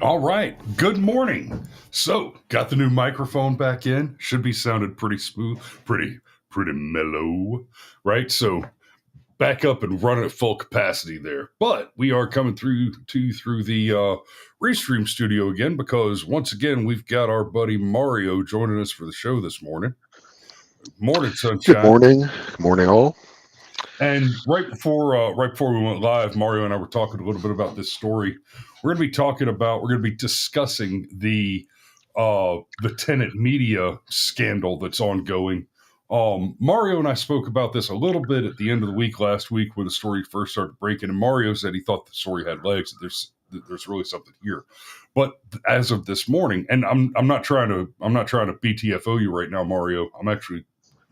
All right. Good morning. So, got the new microphone back in. Should be sounded pretty smooth, pretty mellow, right? So, back up and running at full capacity there. But we are coming through the Restream studio again because once again we've got our buddy Mario joining us for the show this morning. Morning, sunshine. Good morning. Good morning, all. And right before we went live, Mario and I were talking a little bit about this story. We're going to be discussing the Tenet Media scandal that's ongoing. Mario and I spoke about this a little bit at the end of the week last week when the story first started breaking, and Mario said he thought the story had legs. There's really something here. But as of this morning, and I'm not trying to BTFO you right now, Mario. I'm actually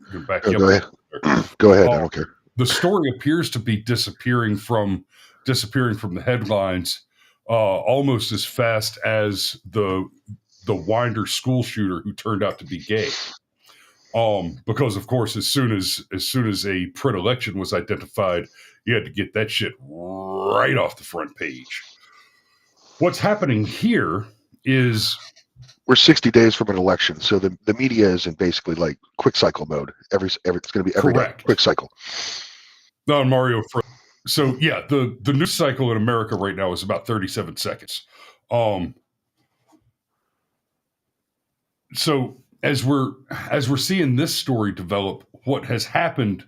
going to back you up. Go ahead. I don't care. The story appears to be disappearing from the headlines almost as fast as the Winder school shooter who turned out to be gay. Because of course, as soon as a predilection was identified, you had to get that shit right off the front page. What's happening here is we're 60 days from an election, so the media is in basically like quick cycle mode. It's going to be every day, quick cycle. No, Mario. So yeah, the news cycle in America right now is about 37 seconds. So as we're seeing this story develop, what has happened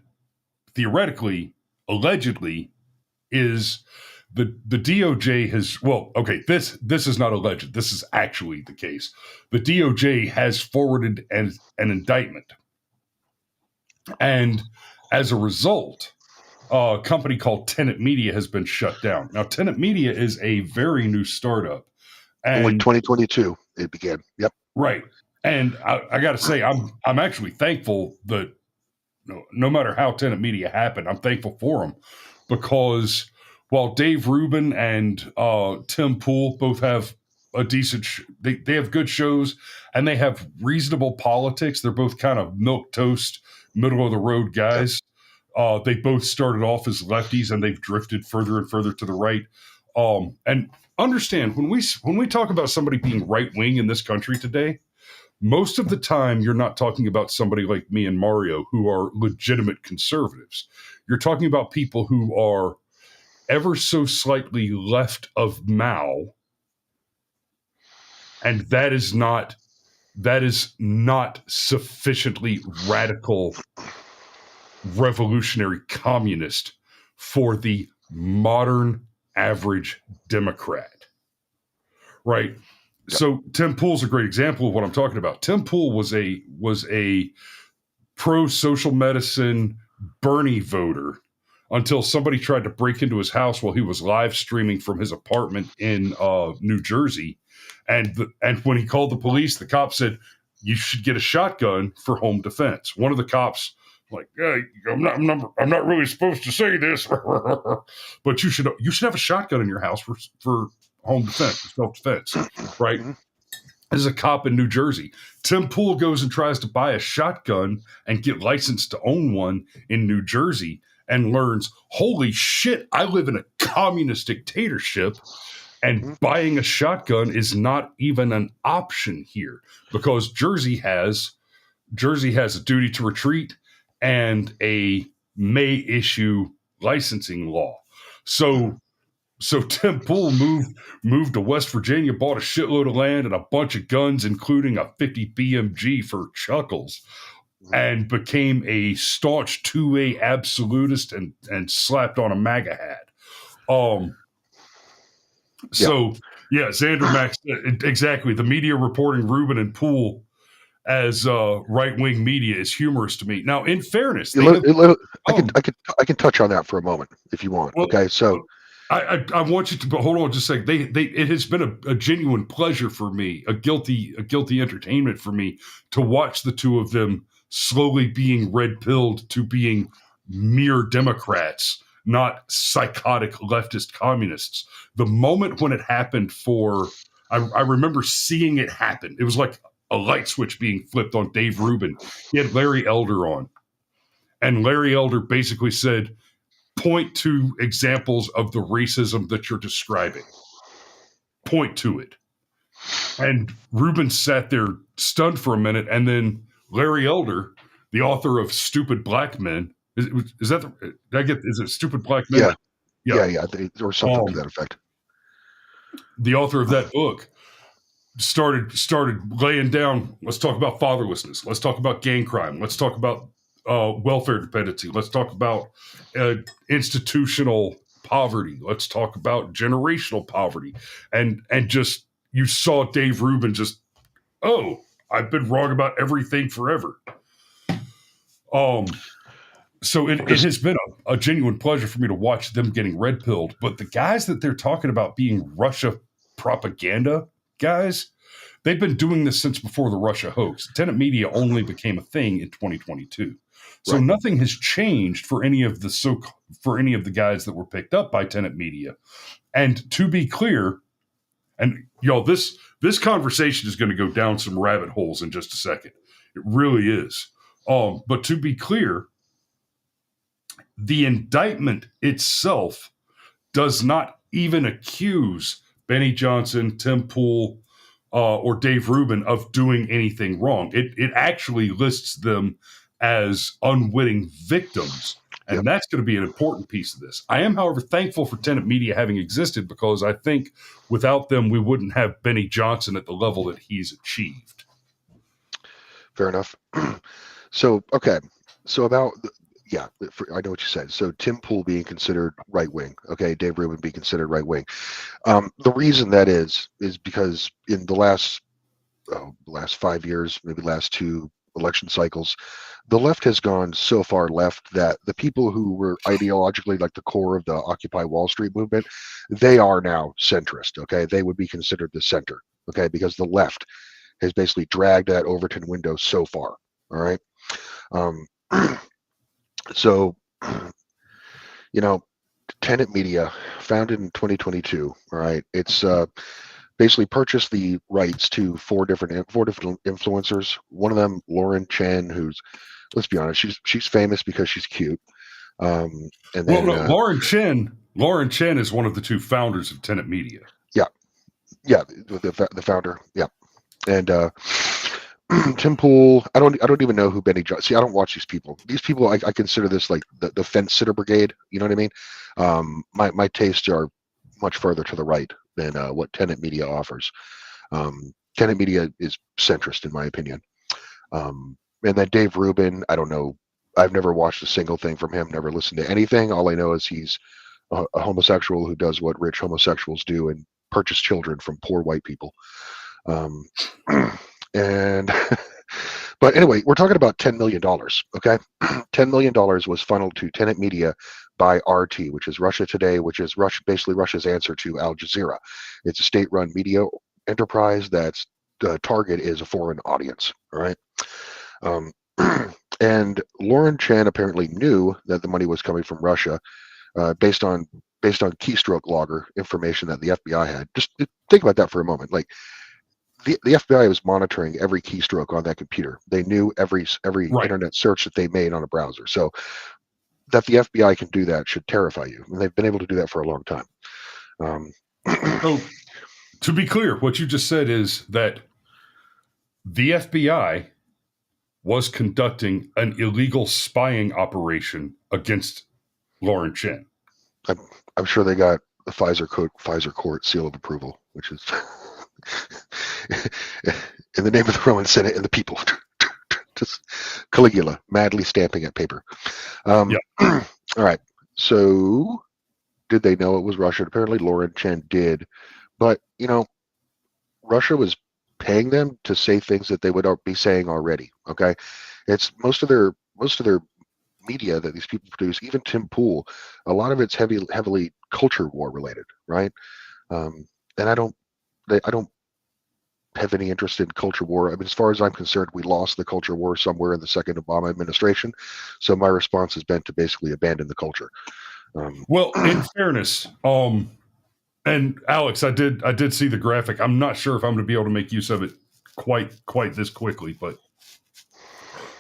theoretically, allegedly, is the DOJ has this is not alleged. This is actually the case. The DOJ has forwarded an indictment, and as a result, a company called Tenet Media has been shut down. Now, Tenet Media is a very new startup. And only 2022 it began. Yep. Right. And I got to say, I'm actually thankful that no matter how Tenet Media happened, I'm thankful for them, because while Dave Rubin and Tim Pool both have a decent, they have good shows and they have reasonable politics. They're both kind of milquetoast, middle of the road guys. Yep. They both started off as lefties and they've drifted further and further to the right. And understand, when we talk about somebody being right wing in this country today, most of the time you're not talking about somebody like me and Mario who are legitimate conservatives. You're talking about people who are ever so slightly left of Mao, and that is not sufficiently radical revolutionary communist for the modern average Democrat, right? Yep. So Tim Pool's a great example of what I'm talking about. Tim Pool was a pro social medicine Bernie voter until somebody tried to break into his house while he was live streaming from his apartment in New Jersey, and when he called the police, the cop said, "You should get a shotgun for home defense." One of the cops, like, "Hey, I'm not really supposed to say this, but you should have a shotgun in your house for home defense, for self-defense," right? This is a cop in New Jersey. Tim Pool goes and tries to buy a shotgun and get licensed to own one in New Jersey, and learns, holy shit, I live in a communist dictatorship, and buying a shotgun is not even an option here, because Jersey has a duty to retreat and a may issue licensing law. So So Tim Pool moved to West Virginia, bought a shitload of land and a bunch of guns, including a 50 BMG for chuckles, and became a staunch 2A absolutist and slapped on a MAGA hat. So yeah, Xander Max, exactly. The media reporting Rubin and Poole as right-wing media is humorous to me. Now, in fairness, they have. I can touch on that for a moment if you want. Well, Okay, so I want you to, but hold on just a second. It has been a genuine pleasure for me, a guilty entertainment for me to watch the two of them slowly being red-pilled to being mere Democrats, not psychotic leftist communists. The moment when it happened I remember seeing it happen. It was like a light switch being flipped on Dave Rubin. He had Larry Elder on, and Larry Elder basically said, point to examples of the racism that you're describing. Point to it. And Rubin sat there stunned for a minute, and then Larry Elder, the author of Stupid Black Men, is it Stupid Black Men? Yeah, or something to that effect. The author of that book started laying down, let's talk about fatherlessness, let's talk about gang crime, let's talk about welfare dependency, let's talk about institutional poverty, let's talk about generational poverty, and just you saw Dave Rubin just, oh, I've been wrong about everything forever. So it has been a genuine pleasure for me to watch them getting red pilled. But the guys that they're talking about being Russia propaganda guys, they've been doing this since before the Russia hoax. Tenet Media only became a thing in 2022. So nothing has changed for any of the guys that were picked up by Tenet Media. And to be clear, and y'all, this conversation is going to go down some rabbit holes in just a second. It really is. But to be clear, the indictment itself does not even accuse Benny Johnson, Tim Pool, or Dave Rubin of doing anything wrong. It actually lists them as unwitting victims. And that's going to be an important piece of this. I am, however, thankful for Tenet Media having existed, because I think without them, we wouldn't have Benny Johnson at the level that he's achieved. Fair enough. So, okay. So about, I know what you said. So Tim Pool being considered right wing. Okay. Dave Rubin being considered right wing. The reason that is because in the last 5 years, maybe last 2 election cycles, the left has gone so far left that the people who were ideologically like the core of the Occupy Wall Street movement, they are now centrist. Okay. They would be considered the center. Okay. Because the left has basically dragged that Overton window so far. All right. So, Tenet Media, founded in 2022. All right. It's basically purchased the rights to four different influencers. One of them, Lauren Chen, who's, let's be honest, she's famous because she's cute. And then Lauren Chen is one of the 2 founders of Tenet Media. Yeah, the founder. Yeah, and Tim Pool. I don't even know who Benny Johnson. See, I don't watch these people. These people, I consider this like the fence sitter brigade. You know what I mean? My tastes are much further to the right than what Tenet Media offers. Tenet Media is centrist, in my opinion. And then Dave Rubin, I don't know. I've never watched a single thing from him. Never listened to anything. All I know is he's a homosexual who does what rich homosexuals do and purchase children from poor white people. And but anyway, we're talking about $10 million. Okay, $10 million was funneled to Tenet Media by RT, which is Russia Today, which is basically Russia's answer to Al Jazeera. It's a state-run media enterprise that's target is a foreign audience. All right. And Lauren Chen apparently knew that the money was coming from Russia, based on keystroke logger information that the FBI had. Just think about that for a moment. Like the FBI was monitoring every keystroke on that computer. They knew every internet search that they made on a browser. So that the FBI can do that should terrify you. And they've been able to do that for a long time. So, to be clear, what you just said is that the FBI was conducting an illegal spying operation against Lauren Chen. I'm sure they got the Pfizer court seal of approval, which is in the name of the Roman Senate and the people. Just Caligula madly stamping at paper. All right. So did they know it was Russia? Apparently Lauren Chen did. But, Russia was paying them to say things that they would be saying already. Okay. It's most of their media that these people produce, even Tim Pool, a lot of it's heavily culture war related, right? And I don't have any interest in culture war. I mean, as far as I'm concerned, we lost the culture war somewhere in the second Obama administration. So my response has been to basically abandon the culture. Well, in fairness, and Alex, I did see the graphic. I'm not sure if I'm going to be able to make use of it quite this quickly, but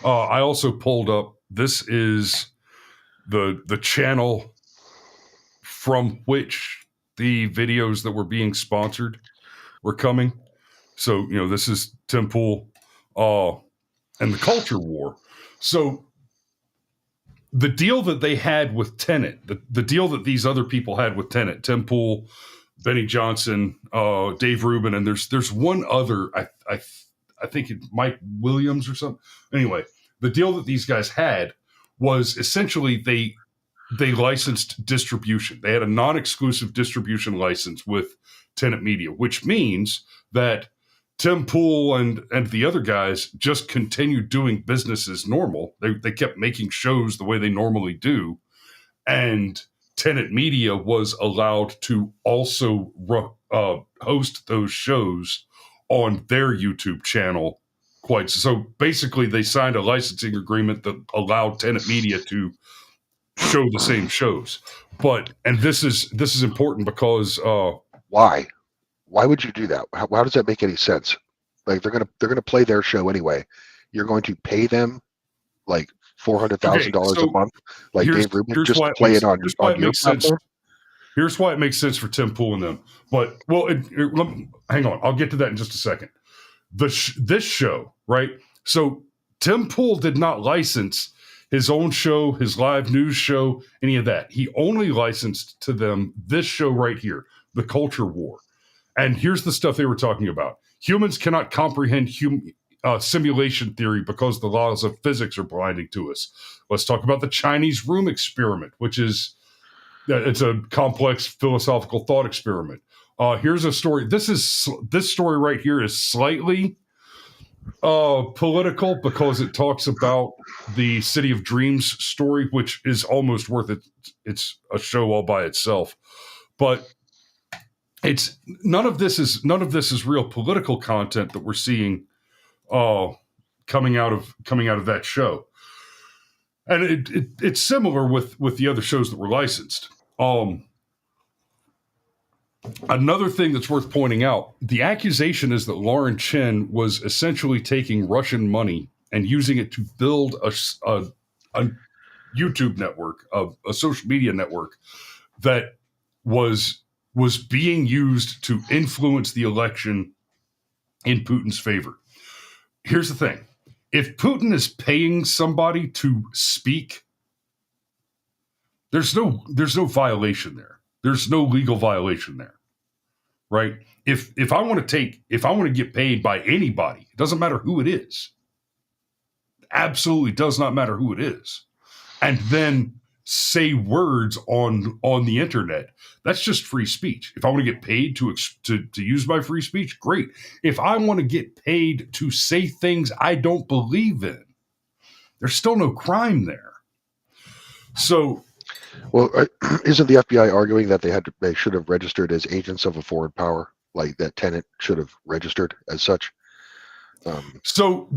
I also pulled up. This is the channel from which the videos that were being sponsored were coming. So, this is Tim Pool and the culture war. So the deal that they had with Tenet, the deal that these other people had with Tenet, Tim Pool, Benny Johnson, Dave Rubin, and there's one other, I think it's Mike Williams or something. Anyway, the deal that these guys had was essentially they licensed distribution. They had a non-exclusive distribution license with Tenet Media, which means that Tim Pool and the other guys just continued doing business as normal. They kept making shows the way they normally do. And Tenet Media was allowed to also host those shows on their YouTube channel. So basically, they signed a licensing agreement that allowed Tenet Media to show the same shows. And this is important because why would you do that? How does that make any sense? Like they're gonna play their show anyway. You're going to pay them like $400,000 a month, like Dave Rubin, just to play it on your platform. Here's why it makes sense for Tim Pool and them. But hang on, I'll get to that in just a second. This show, right? So Tim Pool did not license his own show, his live news show, any of that. He only licensed to them this show right here, The Culture War. And here's the stuff they were talking about. Humans cannot comprehend simulation theory because the laws of physics are blinding to us. Let's talk about the Chinese room experiment, which is it's a complex philosophical thought experiment. Here's a story. This story right here is slightly political because it talks about the City of Dreams story, which is almost worth it. It's a show all by itself, but it's none of this is real political content that we're seeing coming out of that show. And it's similar with the other shows that were licensed. Another thing that's worth pointing out, the accusation is that Lauren Chen was essentially taking Russian money and using it to build a YouTube network, a social media network that was being used to influence the election in Putin's favor. Here's the thing. If Putin is paying somebody to speak, there's no violation there. There's no legal violation there, right? If I want to get paid by anybody, it doesn't matter who it is. Absolutely does not matter who it is. And then say words on the internet, that's just free speech. If I want to get paid to use my free speech, great. If I want to get paid to say things I don't believe in, there's still no crime there. So, well, isn't the FBI arguing that they should have registered as agents of a foreign power, like that Tenet should have registered as such? So,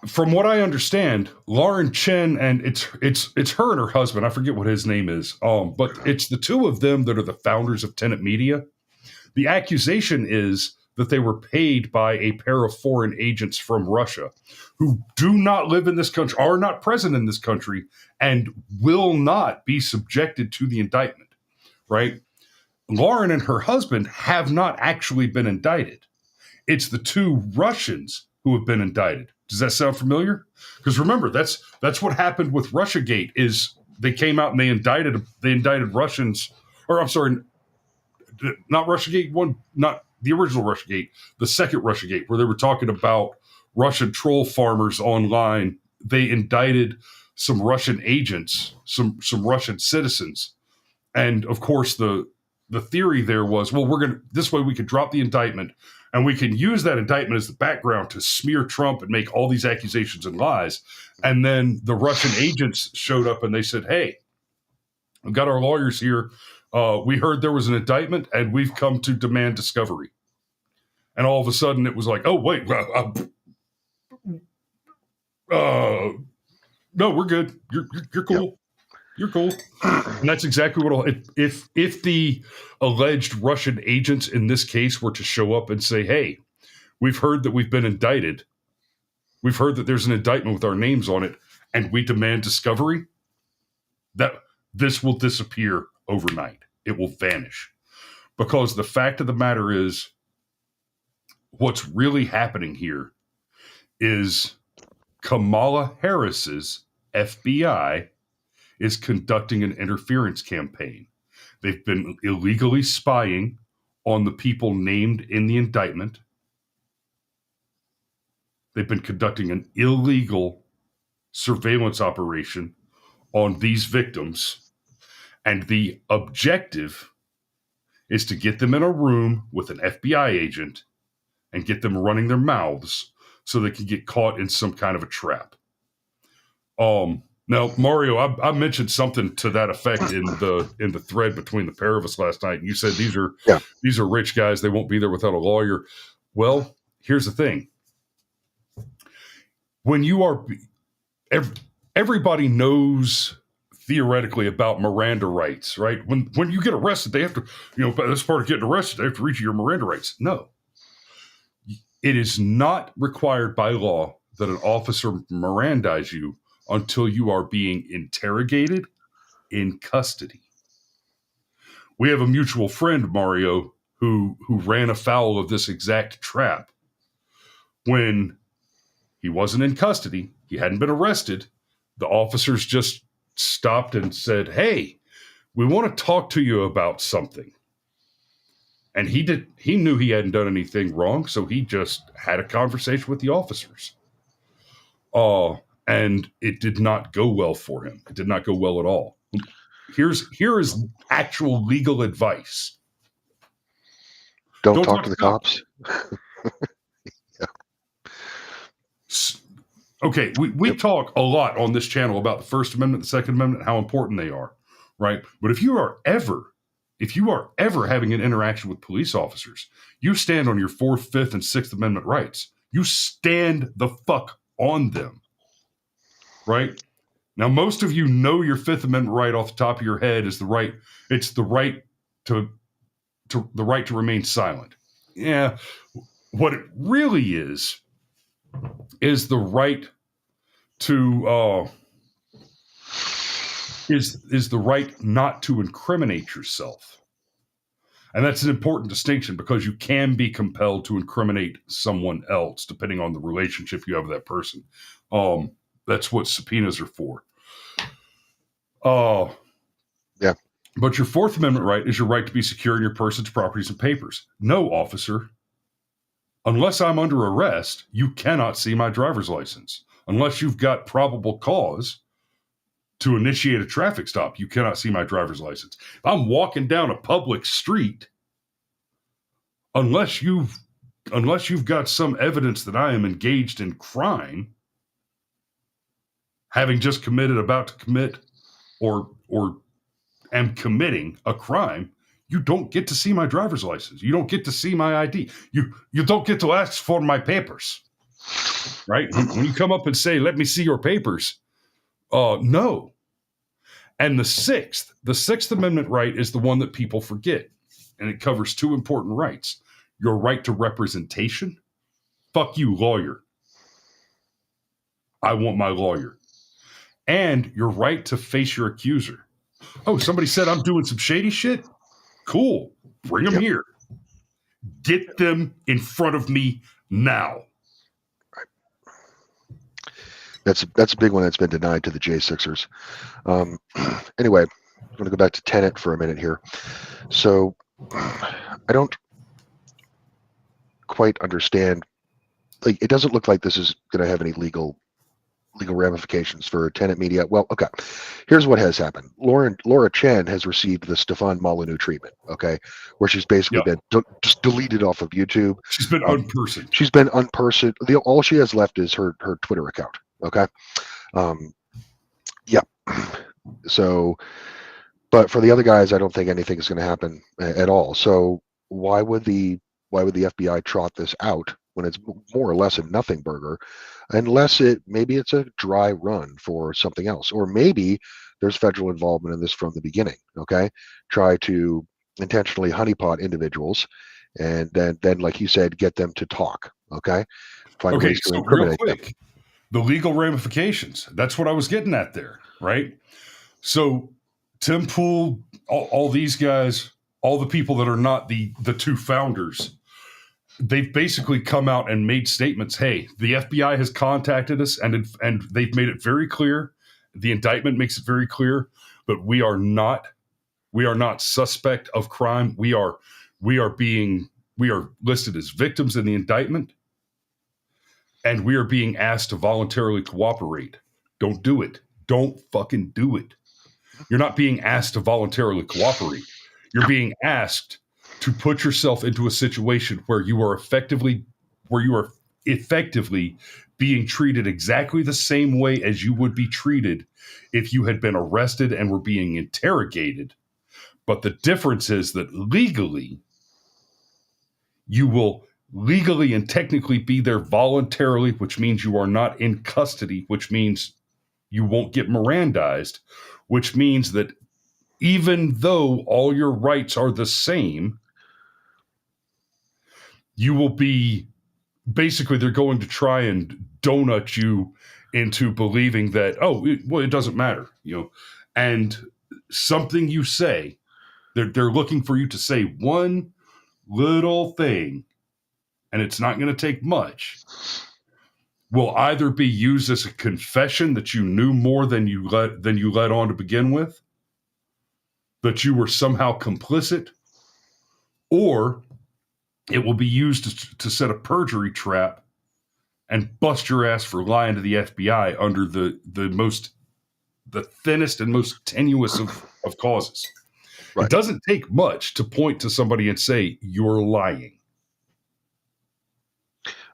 from what I understand, Lauren Chen and it's her and her husband. I forget what his name is. But it's the two of them that are the founders of Tenet Media. The accusation is that they were paid by a pair of foreign agents from Russia who do not live in this country, are not present in this country, and will not be subjected to the indictment, right? Lauren and her husband have not actually been indicted. It's the two Russians who have been indicted. Does that sound familiar? Because remember, that's what happened with Russiagate. Is they came out and they indicted Russians, or I'm sorry, not Russiagate one, not the original Russiagate, the second Russiagate, where they were talking about Russian troll farmers online. They indicted some Russian agents, some Russian citizens, and of course the theory there was, well, this way we could drop the indictment and we can use that indictment as the background to smear Trump and make all these accusations and lies. And then the Russian agents showed up and they said, hey, we've got our lawyers here. We heard there was an indictment and we've come to demand discovery. And all of a sudden it was like, oh, wait, no, we're good. You're cool. Yep. You're cool. And that's exactly what if the alleged Russian agents in this case were to show up and say, hey, we've heard that we've been indicted. We've heard that there's an indictment with our names on it, and we demand discovery, that this will disappear overnight. It will vanish. Because the fact of the matter is, what's really happening here is Kamala Harris's FBI is conducting an interference campaign. They've been illegally spying on the people named in the indictment. They've been conducting an illegal surveillance operation on these victims. And the objective is to get them in a room with an FBI agent and get them running their mouths so they can get caught in some kind of a trap. Now, Mario, I mentioned something to that effect in the thread between the pair of us last night, and you said these are rich guys; they won't be there without a lawyer. Well, here's the thing: when you are, everybody knows theoretically about Miranda rights, right? When you get arrested, they have to, that's part of getting arrested. They have to read you your Miranda rights. No, it is not required by law that an officer Mirandize you until you are being interrogated in custody. We have a mutual friend, Mario, who ran afoul of this exact trap. When he wasn't in custody, he hadn't been arrested, the officers just stopped and said, hey, we want to talk to you about something. And he knew he hadn't done anything wrong, so he just had a conversation with the officers. And it did not go well for him. It did not go well at all. Here is actual legal advice. Don't talk to the cops. Yeah. Okay, we talk a lot on this channel about the First Amendment, the Second Amendment, how important they are, right? But if you are ever having an interaction with police officers, you stand on your Fourth, Fifth, and Sixth Amendment rights. You stand the fuck on them. Right? Now, most of you know your Fifth Amendment right off the top of your head is the right. It's the right to remain silent. Yeah. What it really is the right to is the right not to incriminate yourself. And that's an important distinction because you can be compelled to incriminate someone else depending on the relationship you have with that person. That's what subpoenas are for. Yeah. But your Fourth Amendment right is your right to be secure in your persons, properties, and papers. No, officer. Unless I'm under arrest, you cannot see my driver's license. Unless you've got probable cause to initiate a traffic stop, you cannot see my driver's license. If I'm walking down a public street, unless you've got some evidence that I am engaged in crime, having just committed, about to commit, or am committing a crime, you don't get to see my driver's license. You don't get to see my ID. You don't get to ask for my papers, right? When you come up and say, let me see your papers, no. And the Sixth Amendment right is the one that people forget. And it covers two important rights. Your right to representation. Fuck you, lawyer. I want my lawyer. And your right to face your accuser. Oh, somebody said I'm doing some shady shit? Cool. Bring them here. Get them in front of me now. That's a big one that's been denied to the J6ers. Anyway, I'm going to go back to Tenet for a minute here. So I don't quite understand. Like, it doesn't look like this is going to have any legal ramifications for Tenet Media. Well, okay. Here's what has happened. Laura Chen has received the Stefan Molyneux treatment, okay, where she's basically Yep. been just deleted off of YouTube. She's been unpersoned. She's been unpersoned. All she has left is her Twitter account, okay? Yeah. So, but for the other guys, I don't think anything is going to happen at all. So why would the FBI trot this out when it's more or less a nothing burger, unless maybe it's a dry run for something else, or maybe there's federal involvement in this from the beginning. Okay, try to intentionally honeypot individuals, and then like you said, get them to talk. Okay, find ways to incriminate real quick, them. The legal ramifications. That's what I was getting at there, right? So Tim Pool, all these guys, all the people that are not the two founders, they've basically come out and made statements. Hey, the FBI has contacted us, and they've made it very clear. The indictment makes it very clear, but we are not suspect of crime. We are listed as victims in the indictment, and we are being asked to voluntarily cooperate. Don't do it. Don't fucking do it. You're not being asked to voluntarily cooperate. You're being asked to put yourself into a situation where you are effectively being treated exactly the same way as you would be treated if you had been arrested and were being interrogated. But the difference is that legally, you will legally and technically be there voluntarily, which means you are not in custody, which means you won't get Mirandized, which means that even though all your rights are the same, you will be basically, they're going to try and donut you into believing that, it doesn't matter, and something you say, they're looking for you to say one little thing, and it's not going to take much, will either be used as a confession that you knew more than you let on to begin with, that you were somehow complicit, or it will be used to set a perjury trap and bust your ass for lying to the FBI under the thinnest and most tenuous of causes. Right. It doesn't take much to point to somebody and say, you're lying.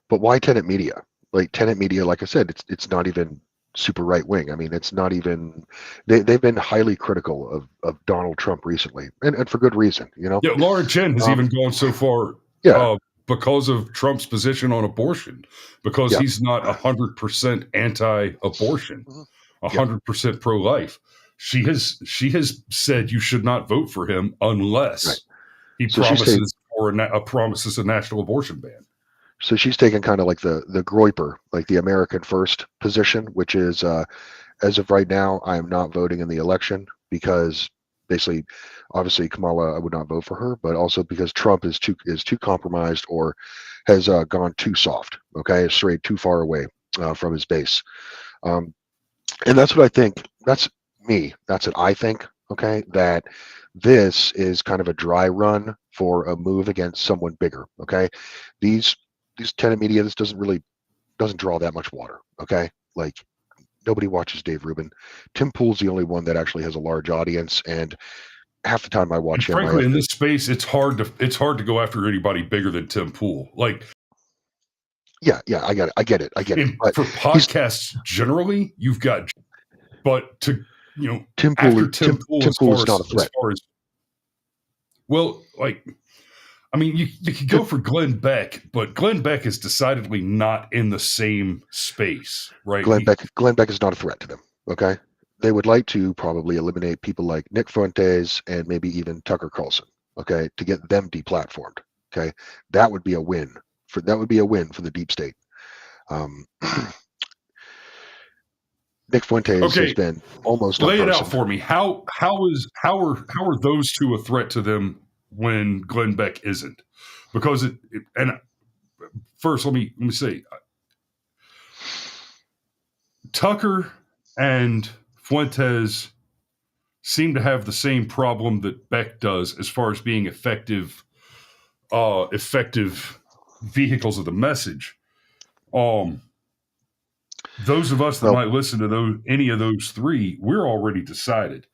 But why Tenet Media? Like, Tenet Media, like I said, it's not even super right wing. I mean, it's not even. They've been highly critical of Donald Trump recently, and for good reason. Yeah, Laura Chen has even gone so far. Yeah. Because of Trump's position on abortion, because he's not 100% anti-abortion, 100% pro-life. She has said you should not vote for him unless he promises a national abortion ban. So she's taken kind of like the Groyper, like the American First position, which is as of right now, I am not voting in the election because basically, obviously Kamala, I would not vote for her, but also because Trump is too compromised or has gone too soft. Okay, strayed too far away from his base, and that's what I think. That's me. That's what I think. Okay, that this is kind of a dry run for a move against someone bigger. Okay, these Tenet Media, this doesn't draw that much water. Okay, like, nobody watches Dave Rubin. Tim Pool's the only one that actually has a large audience, and half the time I watch him. Frankly, in this space, it's hard to go after anybody bigger than Tim Pool. Like, yeah, I get it. But for podcasts generally, you've got, but to Tim Pool is not a threat. Well, like, I mean, you could go for Glenn Beck, but Glenn Beck is decidedly not in the same space, right? Glenn Beck is not a threat to them. Okay, they would like to probably eliminate people like Nick Fuentes and maybe even Tucker Carlson. Okay, to get them deplatformed. Okay, that would be a win for the deep state. Nick Fuentes has been almost. Lay it out for me. How are those two a threat to them when Glenn Beck isn't? Because and first let me say, Tucker and Fuentes seem to have the same problem that Beck does as far as being effective vehicles of the message. Those of us that Well, might listen to any of those three, we're already decided.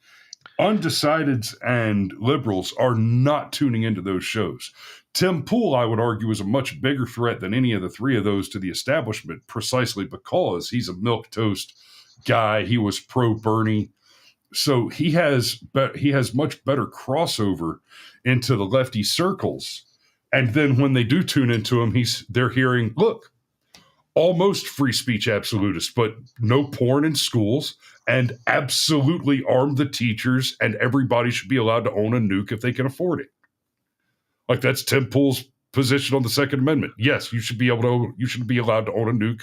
Undecideds and liberals are not tuning into those shows. Tim Pool, I would argue, is a much bigger threat than any of the three of those to the establishment, precisely because he's a milquetoast guy. He was pro Bernie, so he has much better crossover into the lefty circles. And then when they do tune into him, they're hearing, look, almost free speech absolutist, but no porn in schools, and absolutely arm the teachers, and everybody should be allowed to own a nuke if they can afford it. Like, that's Tim Pool's position on the Second Amendment. Yes, you should be allowed to own a nuke.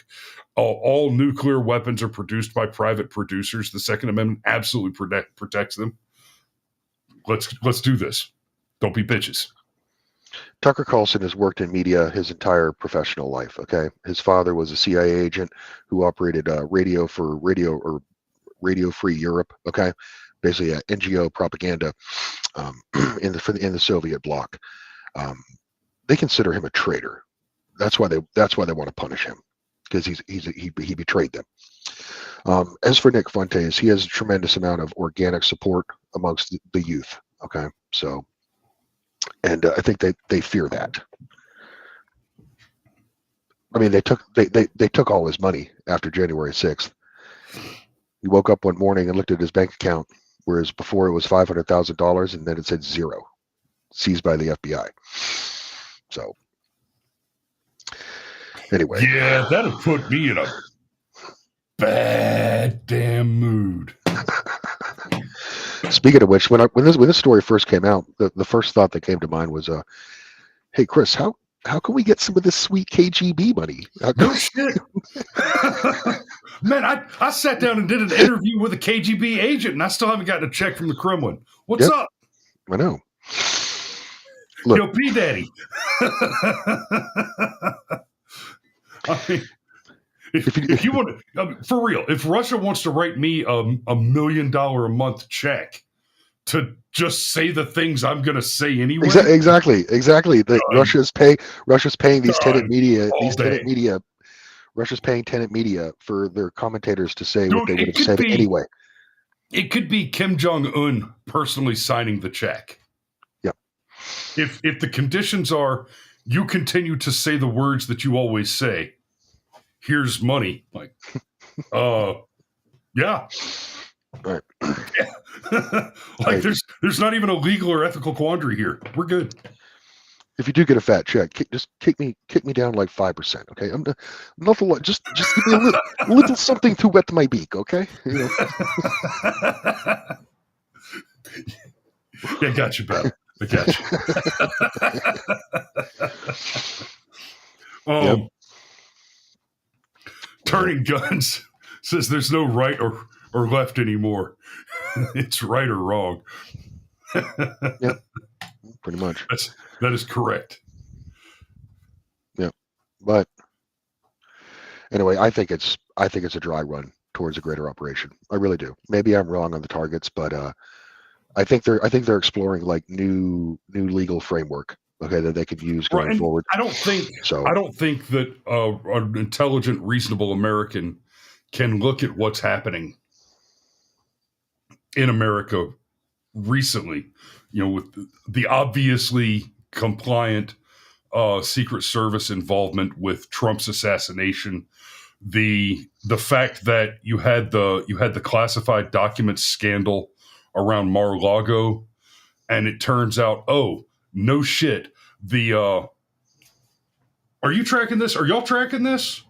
All nuclear weapons are produced by private producers. The Second Amendment absolutely protects them. Let's do this. Don't be bitches. Tucker Carlson has worked in media his entire professional life. Okay, his father was a CIA agent who operated Radio Free Europe. Okay, basically NGO propaganda in the Soviet bloc. They consider him a traitor. That's why they want to punish him, because he betrayed them. As for Nick Fuentes, he has a tremendous amount of organic support amongst the youth. Okay, so. And I think they fear that. I mean, they took all his money after January 6th. He woke up one morning and looked at his bank account, whereas before it was $500,000, and then it said zero, seized by the FBI. So, anyway. Yeah, that'll put me in a bad damn mood. Speaking of which, when this story first came out, the first thought that came to mind was, "Hey, Chris, how can we get some of this sweet KGB money?" No shit, man. I sat down and did an interview with a KGB agent, and I still haven't gotten a check from the Kremlin. What's up? I know. Look, yo, P Daddy. I mean, if you want to, for real, if Russia wants to write me a $1 million a month check to just say the things I'm going to say anyway, exactly. Russia's paying these Tenet Media, Russia's paying Tenet Media for their commentators to say what they would have said anyway. It could be Kim Jong-un personally signing the check. Yep. If the conditions are you continue to say the words that you always say, here's money. Like, yeah. Right. Like, there's not even a legal or ethical quandary here. We're good. If you do get a fat check, just kick me down like 5%. Okay, I'm not a lot. Just give me a little something to wet my beak. Okay. You know? Yeah, got you, pal. I got you. Yep. Turning Guns says there's no right or left anymore. It's right or wrong. Yep. Pretty much. That is correct. Yeah. But anyway, I think it's a dry run towards a greater operation. I really do. Maybe I'm wrong on the targets, but I think they're exploring like new legal framework, okay, that they could use going forward. I don't think that an intelligent, reasonable American can look at what's happening in America recently, with the obviously compliant Secret Service involvement with Trump's assassination, the fact that you had the classified documents scandal around Mar-a-Lago, and it turns out, oh, no shit, are you tracking this? Are y'all tracking this?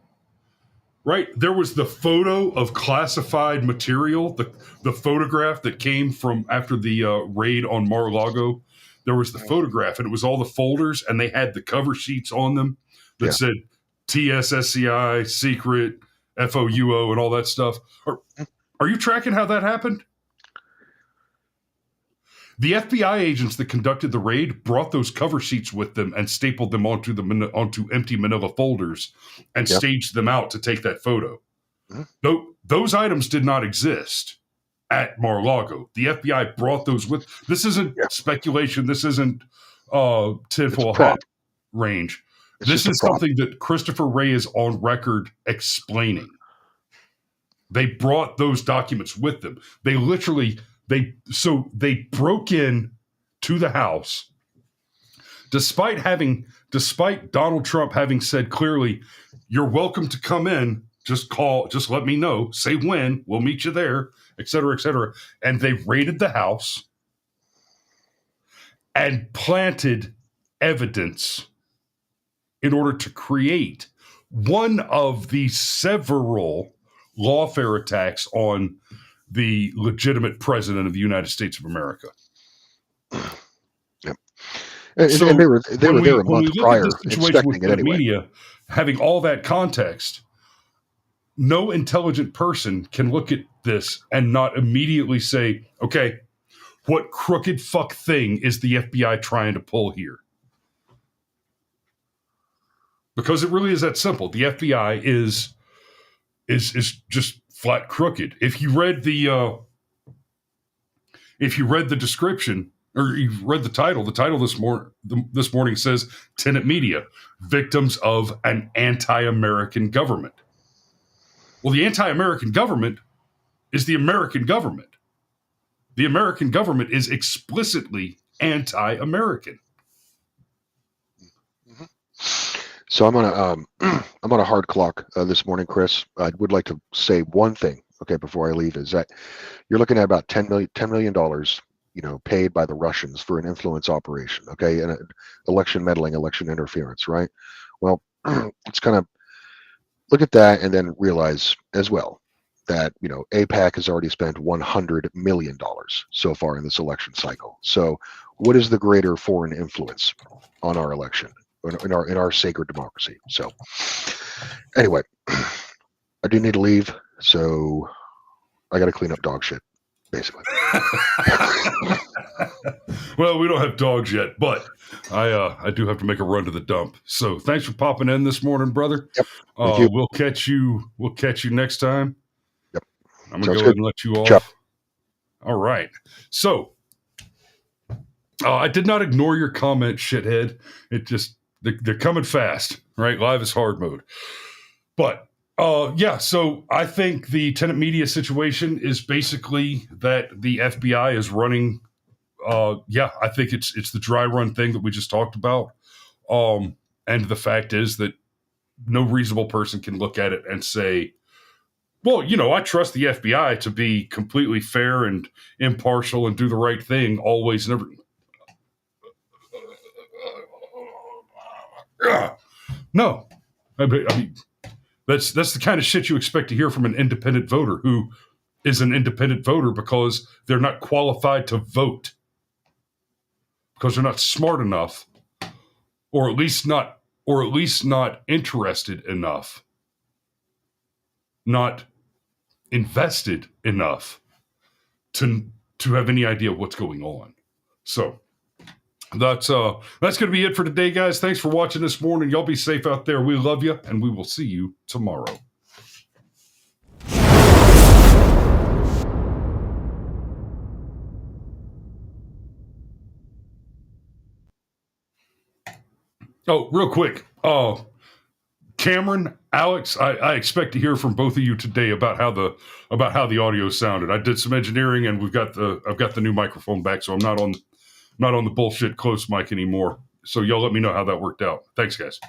Right? There was the photo of classified material, the photograph that came from after the raid on Mar-a-Lago. There was the photograph, and it was all the folders, and they had the cover sheets on them that said TSSCI, secret, FOUO, and all that stuff. Are you tracking how that happened? The FBI agents that conducted the raid brought those cover sheets with them and stapled them onto empty manila folders and staged them out to take that photo. Those items did not exist at Mar-a-Lago. The FBI brought those with. This isn't speculation. This isn't tinfoil hat range. This is something that Christopher Wray is on record explaining. They brought those documents with them. They literally, they broke in to the house, despite Donald Trump having said clearly, you're welcome to come in, just let me know, say when, we'll meet you there, et cetera, et cetera. And they raided the house and planted evidence in order to create one of the several lawfare attacks on the legitimate president of the United States of America. Yep. And they were there a month prior inspecting it anyway. Media, having all that context, no intelligent person can look at this and not immediately say, okay, what crooked fuck thing is the FBI trying to pull here? Because it really is that simple. The FBI is just flat crooked. If you read the description or you read the title this morning says Tenet Media, victims of an anti-American government. Well, the anti-American government is the American government. The American government is explicitly anti-American. So I'm on a hard clock this morning, Chris. I would like to say one thing, okay, before I leave, is that you're looking at about $10 million, paid by the Russians for an influence operation, okay, and election meddling, election interference, right? Well, let's kind of look at that and then realize as well that, AIPAC has already spent $100 million so far in this election cycle. So what is the greater foreign influence on our election? In our sacred democracy. So anyway, I do need to leave, so I got to clean up dog shit, basically. Well, we don't have dogs yet, but I do have to make a run to the dump. So thanks for popping in this morning, brother. Yep. Thank you. We'll catch you next time. Yep. I'm gonna go ahead and let you off. Ciao. All right. So I did not ignore your comment, shithead. It just they're coming fast, right? Live is hard mode. But so I think the Tenet Media situation is basically that the FBI is running. I think it's the dry run thing that we just talked about. And the fact is that no reasonable person can look at it and say, well, I trust the FBI to be completely fair and impartial and do the right thing always and every. No, I mean that's the kind of shit you expect to hear from an independent voter who is an independent voter because they're not qualified to vote, because they're not smart enough, or at least not interested enough, not invested enough to have any idea what's going on. So. That's going to be it for today, guys. Thanks for watching this morning. Y'all be safe out there. We love you, and we will see you tomorrow. Oh, real quick. Cameron, Alex, I expect to hear from both of you today about how the audio sounded. I did some engineering, and I've got the new microphone back, so I'm not on the bullshit close mic anymore. So y'all let me know how that worked out. Thanks, guys.